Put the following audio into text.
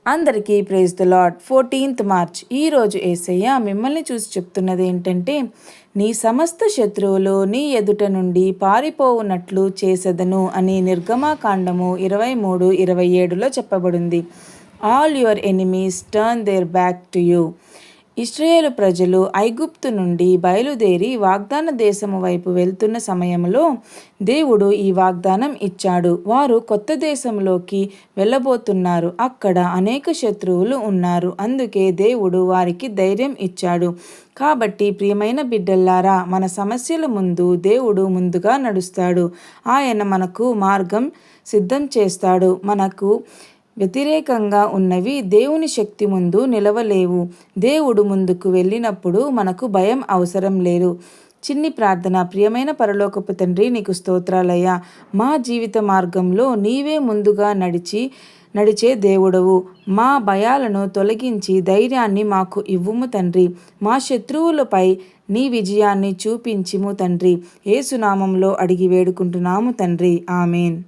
అందరికీ praise the lord. 14th March ఈరోజు యేసయ్య మిమ్మల్ని చూసి చెప్తున్నది ఏంటంటే, నీ సమస్త శత్రువులు నీ ఎదుట నుండి పారిపోవునట్లు చేసెదను అని నిర్గమాకాండము 23:27లో చెప్పబడింది. All your enemies turn their back to you. ఇశ్రాయేలు ప్రజలు ఐగుప్తు నుండి బయలుదేరి వాగ్దాన దేశము వైపు వెళ్తున్న సమయంలో దేవుడు ఈ వాగ్దానం ఇచ్చాడు. వారు కొత్త దేశంలోకి వెళ్ళబోతున్నారు. అక్కడ అనేక శత్రువులు ఉన్నారు. అందుకే దేవుడు వారికి ధైర్యం ఇచ్చాడు. కాబట్టి ప్రియమైన బిడ్డల్లారా, మన సమస్యల ముందు దేవుడు ముందుగా నడుస్తాడు. ఆయన మనకు మార్గం సిద్ధం చేస్తాడు. మనకు వ్యతిరేకంగా ఉన్నవి దేవుని శక్తి ముందు నిలవలేవు. దేవుడు ముందుకు వెళ్ళినప్పుడు మనకు భయం అవసరం లేదు. చిన్ని ప్రార్థన. ప్రియమైన పరలోకపు తండ్రి, నీకు స్తోత్రాలయ్యా. మా జీవిత మార్గంలో నీవే ముందుగా నడిచే దేవుడవు. మా భయాలను తొలగించి ధైర్యాన్ని మాకు ఇవ్వుము తండ్రి. మా శత్రువులపై నీ విజయాన్ని చూపించుము తండ్రి. యేసు నామములో అడిగి వేడుకుంటున్నాము తండ్రి. ఆమేన్.